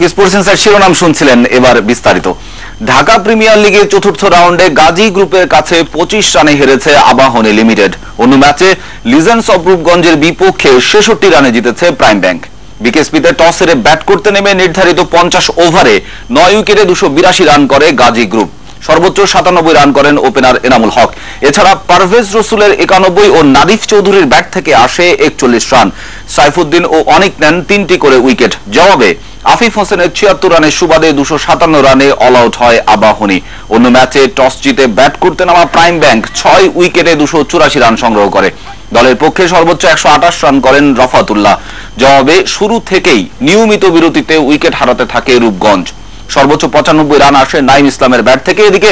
Sports inside শিরোনাম শুনছিলেন, এবার বিস্তারিত। ঢাকা প্রিমিয়ার লিগের চতুর্থ রাউন্ডে গাজী গ্রুপের কাছে 25 রানে হেরেছে আবাহনী লিমিটেড। অন্য ম্যাচে লিজেন্ডস অব রূপগঞ্জের বিপক্ষে 66 রানে জিতেছে প্রাইম ব্যাংক। বিকেএসপিতে টস হেরে ব্যাট করতে নেমে নির্ধারিত 50 ওভারে 9 উইকেটে 282 রান করে গাজী গ্রুপ। সর্বোচ্চ 97 রান করেন ওপেনার এনামুল হক। এছাড়া পারভেজ রসুলের 91 ও নাদিফ চৌধুরীর ব্যাট থেকে আসে 41 রান। সাইফুদ্দিন ও অনিক নেন 3টি করে উইকেট। জবাবে আফিফ হোসেনের 76 রানের সুবাদে 257 রানে অল আউট হয় আবাহনী। অন্য ম্যাচে টস জিতে ব্যাট করতে নামা প্রাইম ব্যাংক 6 উইকেটে 284 রান সংগ্রহ করে। দলের পক্ষে সর্বোচ্চ 128 রান করেন রফাতুল্লাহ। জবাবে শুরু থেকেই নিয়মিত বিরতিতে উইকেট হারাতে থাকে রূপগঞ্জ। সর্বোচ্চ 95 রান আসে নাইম ইসলামের ব্যাট থেকে। এদিকে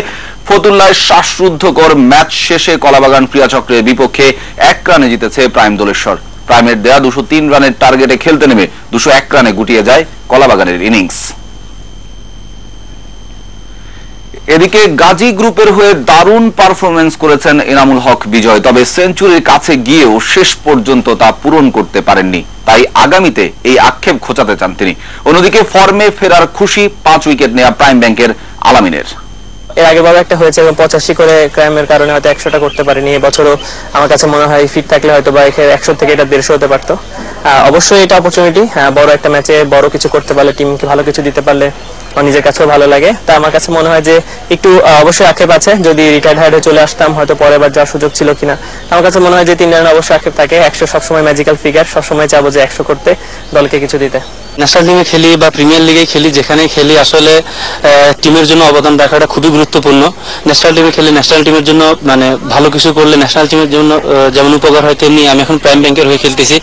ফতুল্লায় শ্বাসরুদ্ধকর ম্যাচ শেষে কলাবাগান ক্রীড়াচক্রের বিপক্ষে 1 রানে জিতেছে প্রাইম দোলেশ্বর। প্রাইমের দেয়া 203 রানের টার্গেটে খেলতে নেমে 201 রানে গুটিয়ে যায় কলাবাগানের ইনিংস। এদিকে গাজী গ্রুপের হয়ে দারুণ পারফরমেন্স করেছেন এনামুল হক বিজয়, তবে সেঞ্চুরির কাছে গিয়েও শেষ পর্যন্ত তা পূরণ করতে পারেননি। তাই আগামীতে এই আক্ষেপ খোঁচাতে চান তিনি। অন্যদিকে ফর্মে ফেরার খুশি 5 উইকেট নেয়া প্রাইম ব্যাংকের আলামিনের। এর আগে বড় একটা হয়েছে এবং 85 করে ক্রাইমের কারণে হয়তো 100টা করতে পারিনি। এবছরও আমার কাছে মনে হয় ফিট থাকলে হয়তো বা 100 থেকে এটা 150 হতে পারতো। অবশ্যই এটা অপরচুনিটি, বড় একটা ম্যাচে বড় কিছু করতে পারলে, টিমকে ভালো কিছু দিতে পারলে নিজের কাছেও ভালো লাগে। তা আমার কাছে মনে হয় যে একটু অবশ্যই আক্ষেপ আছে, যদি রিটায়ার্ড হার্ডে চলে আসতাম হয়তো পরের বার যাওয়ার সুযোগ ছিল কিনা। আমার কাছে মনে হয় যে 3 রানে অবশ্যই আক্ষেপ থাকে। 100 সবসময় ম্যাজিক্যাল ফিগার, সবসময় চাবো যে 100 করতে, দলকে কিছু দিতে। ন্যাশনাল টিমে খেলি বা প্রিমিয়ার লিগে খেলি, যেখানে খেলি আসলে টিমের জন্য অবদান রাখাটা খুবই গুরুত্বপূর্ণ। ন্যাশনাল টিমে খেলে ন্যাশনাল টিমের জন্য মানে ভালো কিছু করলে ন্যাশনাল টিমের জন্য যেমন উপকার হয়, তেমনি আমি এখন প্রাইম ব্যাংকের হয়ে খেলতেছি।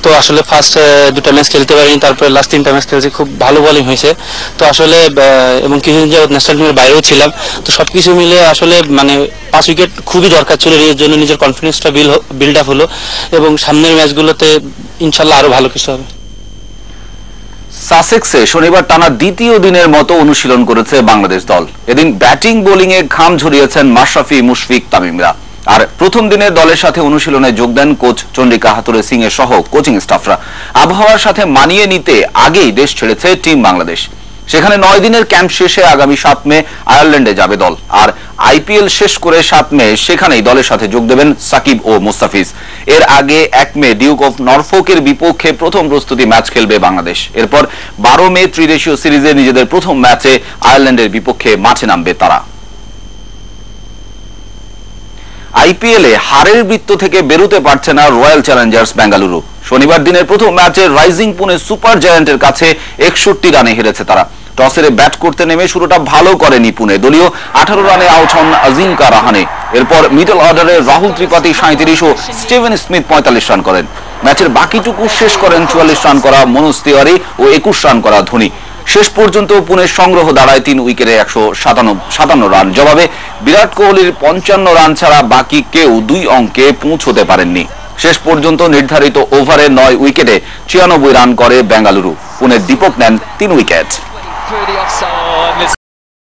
তো আসলে ফার্স্ট 2টা ম্যাচ খেলতে পারিনি, তারপরে লাস্ট 3টা ম্যাচ খেলেছি, খুব ভালো বোলিং হয়েছে। তো আসলে এবং কিছুদিন যাবত ন্যাশনাল টিমের বাইরেও ছিলাম। তো সবকিছু মিলে আসলে মানে 5 উইকেট খুবই দরকার ছিল। এর জন্য নিজের কনফিডেন্সটা বিল্ড আপ হলো এবং সামনের ম্যাচগুলোতে ইনশাল্লাহ আরো ভালো কিছু হবে। সাসেক্সে শনিবার টানা দ্বিতীয় দিনের মতো অনুশীলন করেছে বাংলাদেশ দল। এদিন ব্যাটিং বোলিং এ ঘাম ঝরিয়েছেন মাশরাফি, মুশফিক, তামিমরা। আর প্রথম দিনে দলের সাথে অনুশীলনে যোগ দেন কোচ চন্দ্রিকা হাতুড়ে সিং এর সহ কোচিং স্টাফরা। আবহাওয়ার সাথে মানিয়ে নিতে আগেই দেশ ছেড়েছে টিম বাংলাদেশ। সেখানে 9 দিনের ক্যাম্প শেষে আগামী 7 মে আয়ারল্যান্ডে যাবে দল। আর আইপিএল শেষ করে 7 মে সেখানেই দলের সাথে যোগ দেবেন সাকিব ও মুস্তাফিজ। এর আগে 1 মে ডিউক অফ নরফোকের বিপক্ষে প্রথম প্রস্তুতি ম্যাচ খেলবে বাংলাদেশ। এরপর 12 মে ত্রিদেশীয় সিরিজে নিজেদের প্রথম ম্যাচে আয়ারল্যান্ডের বিপক্ষে মাঠে নামবে তারা। আইপিএলে হারের বৃত্ত থেকে বেরোতে পারছে না রয়্যাল চ্যালেঞ্জার্স বেঙ্গালুরু। শনিবার দিনের প্রথম ম্যাচে রাইজিং পুনে সুপার জায়ান্টের কাছে 61 রানে হেরেছে তারা। টসে ব্যাট করতে নেমে শুরুটা ভালো করেনি পুনে। দলীয় 18 রানে আউট হন আজিঙ্কা রাহানে। এরপর মিডল অর্ডারে রাহুল ত্রিপাঠী 37 ও স্টিভেন স্মিথ 45 রান করেন। ম্যাচের বাকিটুকু শেষ করেন 44 রান করা মনোজ তিওয়ারি ও 21 রান করা ধোনি। শেষ পর্যন্ত পুনের সংগ্রহ দাঁড়ায় 3 উইকেটে 157 রান। জবাবে বিরাট কোহলির 55 রান ছাড়া বাকি কেউ 2 অঙ্কে পৌঁছতে পারেননি। শেষ পর্যন্ত নির্ধারিত ওভারে 9 উইকেটে 96 রান করে বেঙ্গালুরু। পুনের দীপক নেন 3 উইকেট।